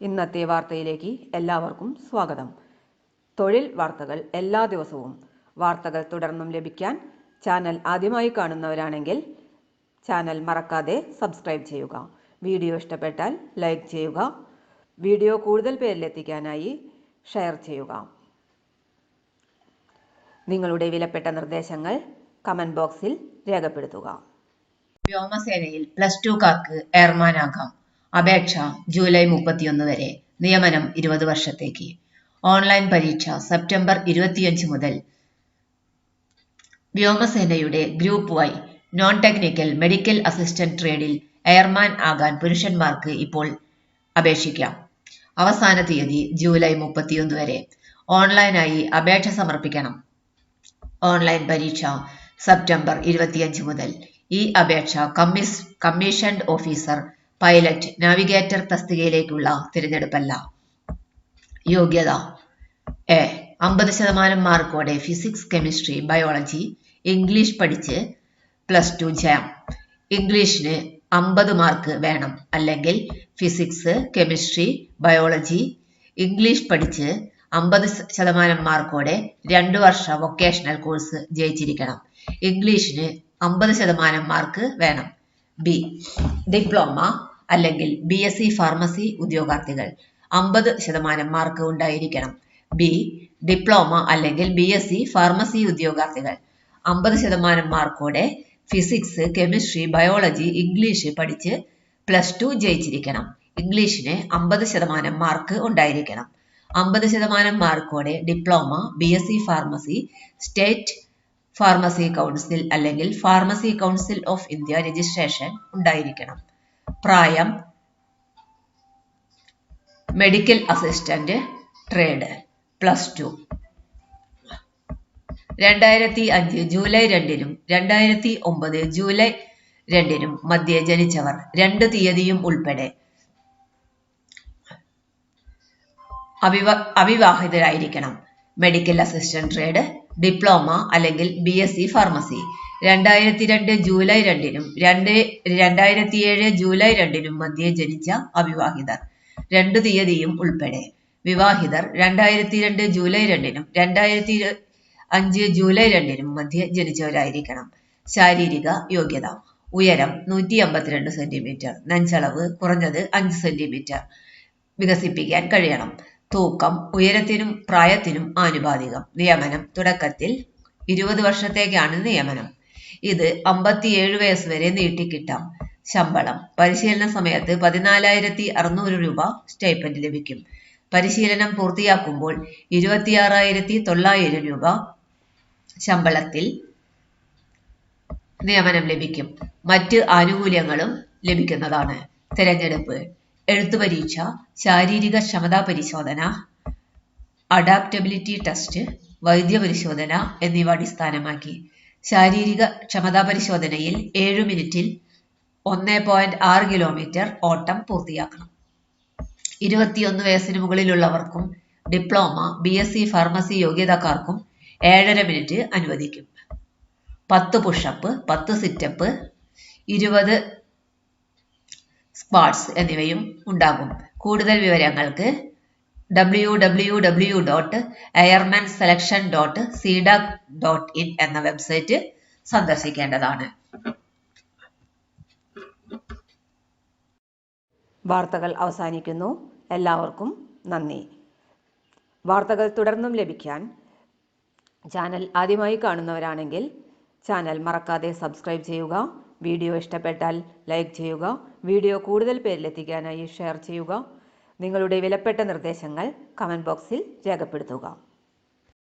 ഇന്നത്തെ വാർത്തയിലേക്ക് എല്ലാവർക്കും സ്വാഗതം. തൊഴിൽ വാർത്തകൾ എല്ലാ ദിവസവും വാർത്തകൾ തുടർന്നും ലഭിക്കാൻ ചാനൽ ആദ്യമായി കാണുന്നവരാണെങ്കിൽ ചാനൽ മറക്കാതെ സബ്സ്ക്രൈബ് ചെയ്യുക. വീഡിയോ ഇഷ്ടപ്പെട്ടാൽ ലൈക്ക് ചെയ്യുക. വീഡിയോ കൂടുതൽ പേരിലെത്തിക്കാനായി ഷെയർ ചെയ്യുക. നിങ്ങളുടെ വിലപ്പെട്ട നിർദ്ദേശങ്ങൾ കമന്റ് ബോക്സിൽ രേഖപ്പെടുത്തുക. വ്യോമസേനയിൽ +2കാർക്ക് എയർമാനാകാം. അപേക്ഷ ജൂലൈ 31 വരെ. നിയമനം 20 വർഷത്തേക്ക്. ഓൺലൈൻ പരീക്ഷ സെപ്റ്റംബർ 25 മുതൽ. വ്യോമസേനയുടെ group Y non technical medical assistant ട്രേഡിൽ എയർമാൻ ആകാൻ പുരുഷന്മാർക്ക് ഇപ്പോൾ അപേക്ഷിക്കാം. അവസാന തീയതി ജൂലൈ 31 വരെ. ഓൺലൈനായി അപേക്ഷ സമർപ്പിക്കണം. ഓൺലൈൻ പരീക്ഷ സെപ്റ്റംബർ 25 മുതൽ. ഈ അപേക്ഷ കമ്മീഷൻഡ് ഓഫീസർ, പൈലറ്റ്, നാവിഗേറ്റർ തസ്തികയിലേക്കുള്ള തിരഞ്ഞെടുപ്പല്ല. യോഗ്യത: എ 50% മാർക്കോടെ ഫിസിക്സ്, കെമിസ്ട്രി, ബയോളജി, ഇംഗ്ലീഷ് പഠിച്ച് +2 ജാം. ഇംഗ്ലീഷിന് 50 മാർക്ക് വേണം. അല്ലെങ്കിൽ ഫിസിക്സ്, കെമിസ്ട്രി, ബയോളജി, ഇംഗ്ലീഷ് പഠിച്ച് 50% മാർക്കോടെ 2 വർഷ വൊക്കേഷണൽ കോഴ്സ് ജയിച്ചിരിക്കണം. ഇംഗ്ലീഷിന് 50% മാർക്ക് വേണം. ബി ഡിപ്ലോമ അല്ലെങ്കിൽ BSc ഫാർമസി ഉദ്യോഗാർത്ഥികൾ 50% മാർക്ക് ഉണ്ടായിരിക്കണം. ബി ഡിപ്ലോമ അല്ലെങ്കിൽ BSc ഫാർമസി ഉദ്യോഗാർത്ഥികൾ 50% മാർക്കോടെ ഫിസിക്സ്, കെമിസ്ട്രി, ബയോളജി, ഇംഗ്ലീഷ് പഠിച്ച് +2 ജയിച്ചിരിക്കണം. ഇംഗ്ലീഷിന് 50% മാർക്ക് ഉണ്ടായിരിക്കണം. 50% മാർക്കോടെ diploma, BSc pharmacy, state pharmacy council അല്ലെങ്കിൽ pharmacy council of India registration ഉണ്ടായിരിക്കണം. പ്രായം മെഡിക്കൽ അസിസ്റ്റന്റ് ട്രേഡ് +2. 2005 ജൂലൈ 2-നും 2009 ജൂലൈ 2-നും മധ്യേ ജനിച്ചവർ 2 തീയതിയും ഉൾപ്പെടെ അവിവാഹിതരായിരിക്കണം. മെഡിക്കൽ അസിസ്റ്റന്റ് ട്രേഡ്, ഡിപ്ലോമ അല്ലെങ്കിൽ BSc ഫാർമസി 2002 ജൂലൈ 2-നും 2007 ജൂലൈ 2-നും മധ്യേ ജനിച്ച അവിവാഹിതർ 2 തീയതിയും ഉൾപ്പെടെ. വിവാഹിതർ 2002 ജൂലൈ 2-നും 2005 ജൂലൈ 2-നും മധ്യേ ജനിച്ചവരായിരിക്കണം. ശാരീരിക യോഗ്യത: ഉയരം 152 സെന്റിമീറ്റർ, നെഞ്ചളവ് കുറഞ്ഞത് 5 സെന്റിമീറ്റർ വികസിപ്പിക്കാൻ കഴിയണം. തൂക്കം ഉയരത്തിനും പ്രായത്തിനും ആനുപാതികം. നിയമനം തുടക്കത്തിൽ 20 വർഷത്തേക്കാണ് നിയമനം. ഇത് 57 വയസ്സ് വരെ നീട്ടിക്കിട്ടാം. ശമ്പളം: പരിശീലന സമയത്ത് 14,600 രൂപ സ്റ്റൈപ്പൻഡ് ലഭിക്കും. പരിശീലനം പൂർത്തിയാക്കുമ്പോൾ 26,900 രൂപ ശമ്പളത്തിൽ നിയമനം ലഭിക്കും. മറ്റ് ആനുകൂല്യങ്ങളും ലഭിക്കുന്നതാണ്. തിരഞ്ഞെടുപ്പ്: എഴുത്തു പരീക്ഷ, ശാരീരിക ക്ഷമതാ പരിശോധന, അഡാപ്റ്റബിലിറ്റി ടെസ്റ്റ്, വൈദ്യ പരിശോധന എന്നിവ അടിസ്ഥാനമാക്കി. ശാരീരിക ക്ഷമതാ പരിശോധനയിൽ 7 മിനിറ്റിൽ 1.6 കിലോമീറ്റർ ഓട്ടം പൂർത്തിയാക്കണം. 21 വയസ്സിന് മുകളിലുള്ളവർക്കും ഡിപ്ലോമ, BSc ഫാർമസി യോഗ്യതക്കാർക്കും 7.5 മിനിറ്റ് അനുവദിക്കും. 10 പുഷപ്പ്, 10 സിറ്റപ്പ്, 20 സ്ക്വാട്സ് എന്നിവയും ഉണ്ടാകും. കൂടുതൽ വിവരങ്ങൾക്ക് www.airmanselection.cdac.in എന്ന വെബ്സൈറ്റ് സന്ദർശിക്കേണ്ടതാണ്. വാർത്തകൾ അവസാനിക്കുന്നു. എല്ലാവർക്കും നന്ദി. വാർത്തകൾ തുടർന്നും ലഭിക്കാൻ ചാനൽ ആദ്യമായി കാണുന്നവരാണെങ്കിൽ ചാനൽ മറക്കാതെ സബ്സ്ക്രൈബ് ചെയ്യുക. വീഡിയോ ഇഷ്ടപ്പെട്ടാൽ ലൈക്ക് ചെയ്യുക. വീഡിയോ കൂടുതൽ പേരിലെത്തിക്കാനായി ഷെയർ ചെയ്യുക. നിങ്ങളുടെ വിലപ്പെട്ട നിർദ്ദേശങ്ങൾ കമന്റ് ബോക്സിൽ രേഖപ്പെടുത്തുക.